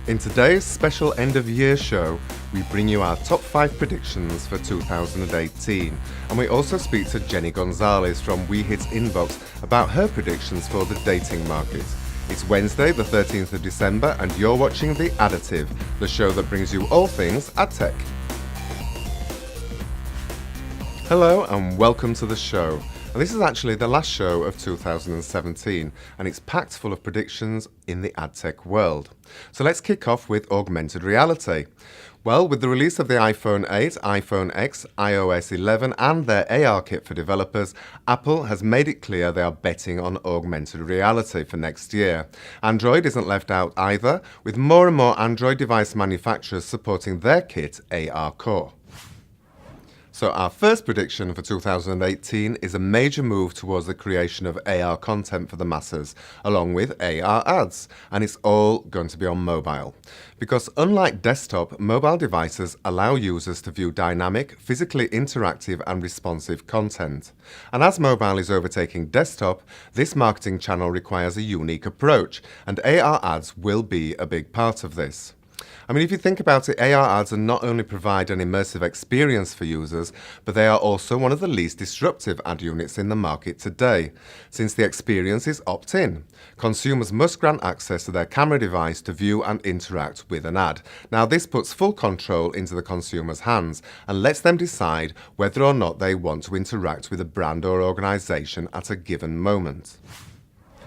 In today's special end-of-year show, we bring you our top 5 predictions for 2018, and we also speak to Jenny Gonzalez from We Hit Inbox about her predictions for the dating market. It's Wednesday, the 13th of December, and you're watching The Additive, the show that brings you all things AdTech. Hello and welcome to the show. And this is actually the last show of 2017, and it's packed full of predictions in the AdTech world. So let's kick off with augmented reality. Well, with the release of the iPhone 8, iPhone X, iOS 11 and their AR kit for developers, Apple has made it clear they are betting on augmented reality for next year. Android isn't left out either, with more and more Android device manufacturers supporting their kit AR Core. So our first prediction for 2018 is a major move towards the creation of AR content for the masses, along with AR ads, and it's all going to be on mobile. Because unlike desktop, mobile devices allow users to view dynamic, physically interactive and responsive content. And as mobile is overtaking desktop, this marketing channel requires a unique approach, and AR ads will be a big part of this. I mean, if you think about it, AR ads not only provide an immersive experience for users, but they are also one of the least disruptive ad units in the market today, since the experience is opt-in. Consumers must grant access to their camera device to view and interact with an ad. Now, this puts full control into the consumer's hands and lets them decide whether or not they want to interact with a brand or organization at a given moment.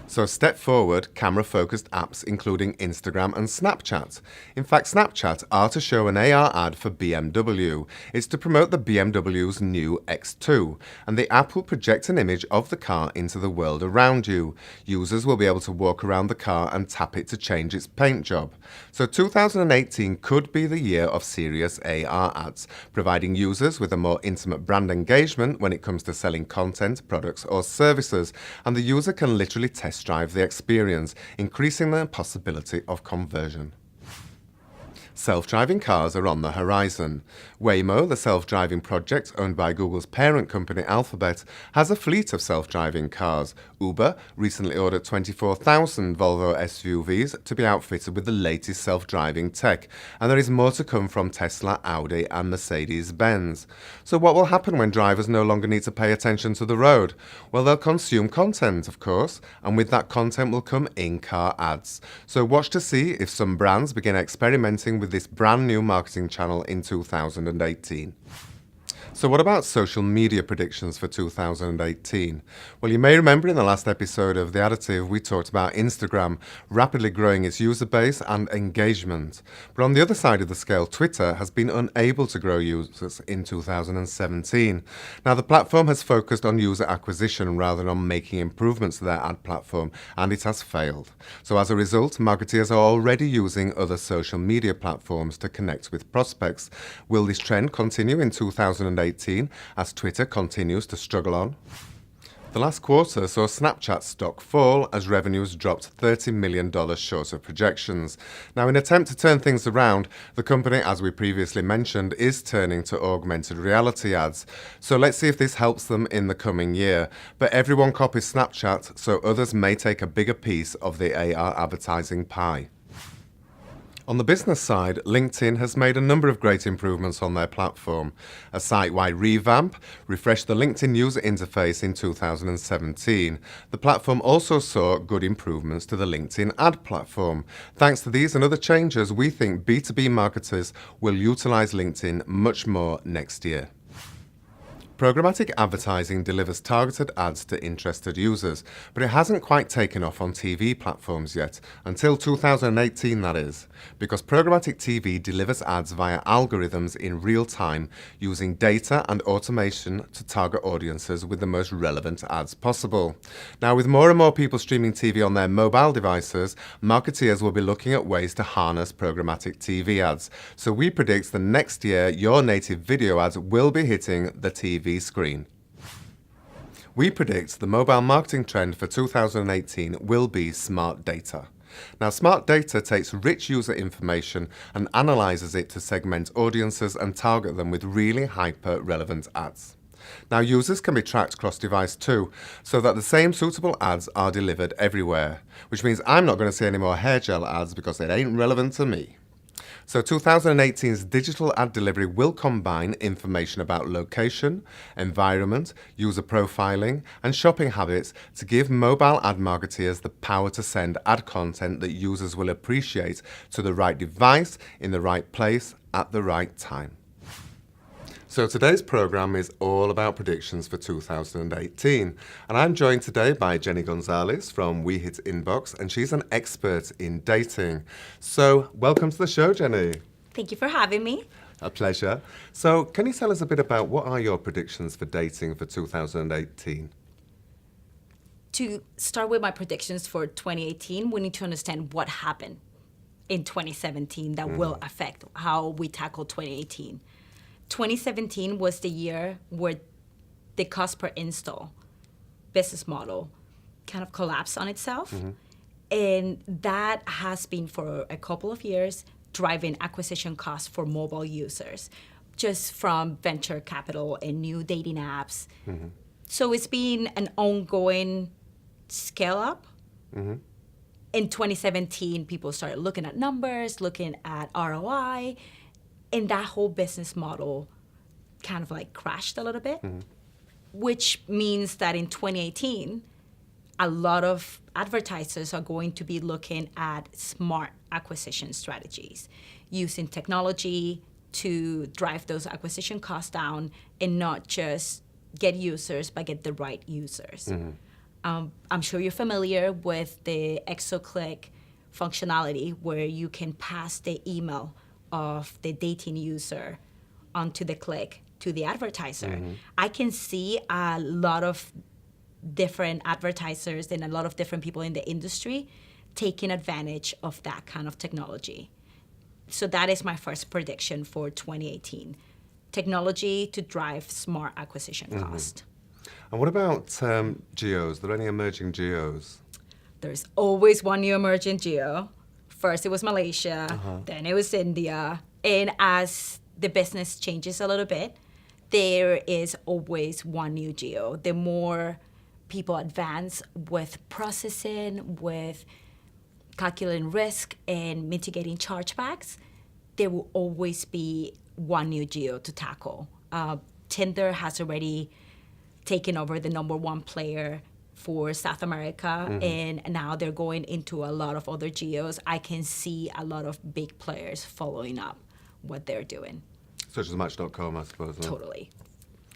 So step forward, camera-focused apps including Instagram and Snapchat. In fact, Snapchat are to show an AR ad for BMW. It's to promote the BMW's new X2, and the app will project an image of the car into the world around you. Users will be able to walk around the car and tap it to change its paint job. So 2018 could be the year of serious AR ads, providing users with a more intimate brand engagement when it comes to selling content, products or services, and the user can literally test drive the experience, increasing the possibility of conversion. Self-driving cars are on the horizon. Waymo, the self-driving project owned by Google's parent company Alphabet, has a fleet of self-driving cars. Uber recently ordered 24,000 Volvo SUVs to be outfitted with the latest self-driving tech, and there is more to come from Tesla, Audi and Mercedes-Benz. So what will happen when drivers no longer need to pay attention to the road? Well, they'll consume content, of course, and with that content will come in-car ads. So watch to see if some brands begin experimenting with this brand new marketing channel in 2018. So what about social media predictions for 2018? Well, you may remember in the last episode of The Additive, we talked about Instagram rapidly growing its user base and engagement. But on the other side of the scale, Twitter has been unable to grow users in 2017. Now, the platform has focused on user acquisition rather than on making improvements to their ad platform, and it has failed. So as a result, marketeers are already using other social media platforms to connect with prospects. Will this trend continue in 2018 as Twitter continues to struggle on? The last quarter saw Snapchat stock fall as revenues dropped $30 million short of projections. Now, in an attempt to turn things around, the company, as we previously mentioned, is turning to augmented reality ads. So let's see if this helps them in the coming year. But everyone copies Snapchat, so others may take a bigger piece of the AR advertising pie. On the business side, LinkedIn has made a number of great improvements on their platform. A site-wide revamp refreshed the LinkedIn user interface in 2017. The platform also saw good improvements to the LinkedIn ad platform. Thanks to these and other changes, we think B2B marketers will utilize LinkedIn much more next year. Programmatic advertising delivers targeted ads to interested users, but it hasn't quite taken off on TV platforms yet, until 2018 that is, because programmatic TV delivers ads via algorithms in real time, using data and automation to target audiences with the most relevant ads possible. Now, with more and more people streaming TV on their mobile devices, marketeers will be looking at ways to harness programmatic TV ads. So we predict that next year, your native video ads will be hitting the TV screen. We predict the mobile marketing trend for 2018 will be smart data. Now, smart data takes rich user information and analyzes it to segment audiences and target them with really hyper-relevant ads. Now, users can be tracked cross-device too, so that the same suitable ads are delivered everywhere, which means I'm not going to see any more hair gel ads because it ain't relevant to me. So 2018's digital ad delivery will combine information about location, environment, user profiling, and shopping habits to give mobile ad marketeers the power to send ad content that users will appreciate to the right device, in the right place, at the right time. So today's programme is all about predictions for 2018. And I'm joined today by Jenny Gonzalez from We Hit Inbox, and she's an expert in dating. So welcome to the show, Jenny. Thank you for having me. A pleasure. So can you tell us a bit about what are your predictions for dating for 2018? To start with my predictions for 2018, we need to understand what happened in 2017 that will affect how we tackle 2018. 2017 was the year where the cost per install business model kind of collapsed on itself. And that has been for a couple of years driving acquisition costs for mobile users, just from venture capital and new dating apps. So it's been an ongoing scale up. In 2017, people started looking at numbers, looking at ROI, and that whole business model kind of like crashed a little bit, which means that in 2018, a lot of advertisers are going to be looking at smart acquisition strategies, using technology to drive those acquisition costs down and not just get users, but get the right users. I'm sure you're familiar with the ExoClick functionality where you can pass the email of the dating user onto the click to the advertiser. I can see a lot of different advertisers and a lot of different people in the industry taking advantage of that kind of technology. So that is my first prediction for 2018. Technology to drive smart acquisition cost. And what about geos? Are there any emerging geos? There's always one new emerging geo. First it was Malaysia, then it was India. And as the business changes a little bit, there is always one new geo. The more people advance with processing, with calculating risk and mitigating chargebacks, there will always be one new geo to tackle. Tinder has already taken over the number one player for South America, and now they're going into a lot of other geos. I can see a lot of big players following up what they're doing. Such as Match.com, I suppose. No? Totally.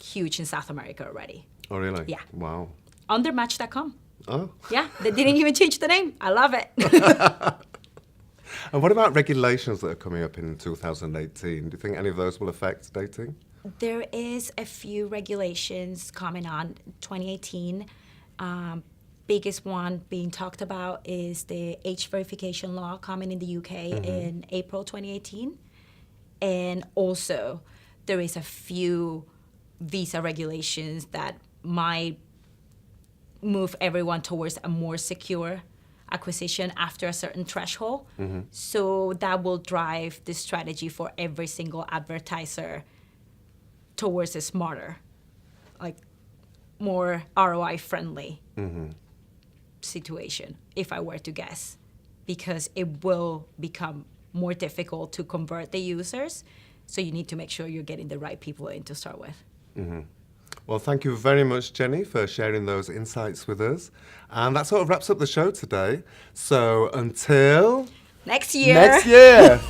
Huge in South America already. Oh, really? Yeah. Wow. Under Match.com. Oh. Yeah, they didn't even change the name. I love it. And what about regulations that are coming up in 2018? Do you think any of those will affect dating? There is a few regulations coming on 2018. Biggest one being talked about is the age verification law coming in the UK in April 2018. And also, there is a few visa regulations that might move everyone towards a more secure acquisition after a certain threshold. So that will drive the strategy for every single advertiser towards a smarter, like more ROI friendly situation, if I were to guess, because it will become more difficult to convert the users. So you need to make sure you're getting the right people in to start with. Well, thank you very much, Jenny, for sharing those insights with us. And that sort of wraps up the show today. So until Next year. Next year.